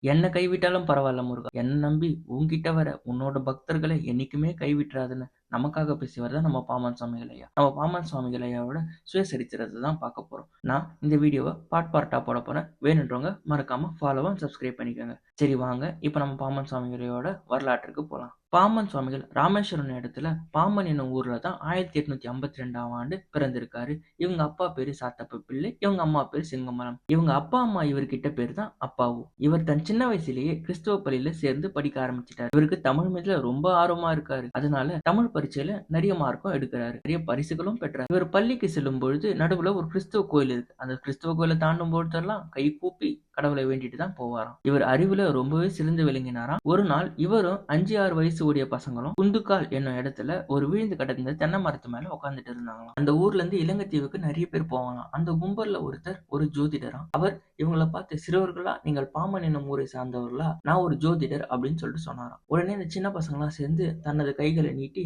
என்ன கைவிட்டாலும் பரவாயில்ல முருகா. என்ன நம்பி உன்கிட்ட வர உன்னோட பக்தர்களை என்னைக்குமே கைவிட்றாதுன்னு நமக்காக பேசியவர் தான் நம்ம பாமன் சுவாமிகள் ஐயா. நம்ம பாமன் சுவாமிகள் ஐயாவோட சுயசரித்திரத்தை தான் பார்க்க போறோம். நான் இந்த வீடியோவை பார்ட்டா போட போறேன். வேணுன்றவங்க மறக்காம ஃபாலோ அண்ட் சப்ஸ்கிரைப் பண்ணிக்கோங்க. சரி வாங்க, இப்போ நம்ம பாமன் சுவாமிகள் ஐயாவோட வரலாற்றுக்கு போலாம். பாமன் சுவாமிகள் ராமேஸ்வரம் இடத்துல பாம்பன் என்னும் ஊர்ல தான் 1852ஆம் ஆண்டு பிறந்திருக்காரு. இவங்க அப்பா பேரு சாத்தப்ப பிள்ளை, இவங்க அம்மா பேரு செங்கமலம். இவங்க அப்பா அம்மா இவர்கிட்ட பேர் தான் அப்பாவு. இவர் தன் சின்ன வயசுலயே கிறிஸ்துவ பள்ளியில சேர்ந்து படிக்க ஆரம்பிச்சிட்டாரு. இவருக்கு தமிழ் மீதுல ரொம்ப ஆர்வமா இருக்காரு. அதனால தமிழ் பரீட்சையில நிறைய மார்க்கும் எடுக்கிறாரு. நிறைய பரிசுகளும் பெற்றார். இவர் பள்ளிக்கு செல்லும் பொழுது நடுவுல ஒரு கிறிஸ்துவ கோயில் இருக்கு. அந்த கிறிஸ்துவ கோயிலை தாண்டும் பொழுதெல்லாம் கை கூப்பி கடவுளை வேண்டிட்டு தான் போவாராம். இவர் அறிவுல ரொம்பவே சிறந்து விளங்கினாராம். ஒரு நாள் இவரும் 5-6 வயசு உடைய பசங்களும் குந்துக்கால் என்னும் இடத்துல ஒரு விழுந்து கிடந்த தென்னை மரத்து மேல உட்கார்ந்துட்டு இருந்தாங்களாம். அந்த ஊர்ல இருந்து இலங்கைத்தீவுக்கு நிறைய பேர் போவாங்களாம். அந்த கும்பல்ல ஒருத்தர் ஒரு ஜோதிடராம். அவர் இவங்கள பார்த்து, சிறுவர்களா நீங்கள் பாமன் என்னும் ஊரை சார்ந்தவர்களா? நான் ஒரு ஜோதிடர் அப்படின்னு சொல்லிட்டு சொன்னாராம். உடனே இந்த சின்ன பசங்க எல்லாம் சேர்ந்து தனது கைகளை நீட்டி,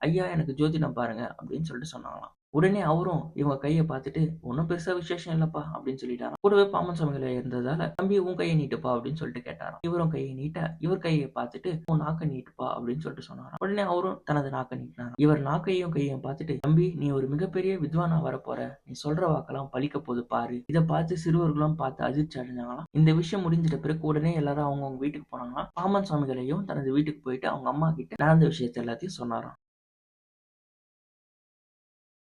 ஐயா எனக்கு ஜோதிடம் பாருங்க அப்படின்னு சொல்லிட்டு சொன்னாங்களாம். உடனே அவரும் இவங்க கையை பார்த்துட்டு, ஒன்றும் பெருசா விசேஷம் இல்லப்பா அப்படின்னு சொல்லிட்டாராம். கூடவே பாமன் சுவாமிகள் இருந்ததால, தம்பி உன் கையை நீட்டுப்பா அப்படின்னு சொல்லிட்டு கேட்டாராம். இவரும் கையை நீட்ட, இவர் கையை பார்த்துட்டு, உன் நாக்கை நீட்டுப்பா அப்படின்னு சொல்லிட்டு சொன்னாராம். உடனே அவரும் தனது நாக்கை நீட்டினாராம். இவர் நாக்கையும் கையையும் பார்த்துட்டு, தம்பி நீ ஒரு மிகப்பெரிய வித்வானா வரப்போற, நீ சொல்ற வாக்கெல்லாம் பலிக்க போது பாரு. இதை பார்த்து சிறுவர்களும் பார்த்து அதிர்ச்சி அடைஞ்சாங்களாம். இந்த விஷயம் முடிஞ்சிட்ட பிறகு உடனே எல்லாரும் அவங்க வீட்டுக்கு போனாங்களாம். பாமன் சுவாமிகளையும் தனது வீட்டுக்கு போயிட்டு அவங்க அம்மா கிட்ட நடந்த விஷயத்த எல்லாத்தையும் சொன்னாராம்.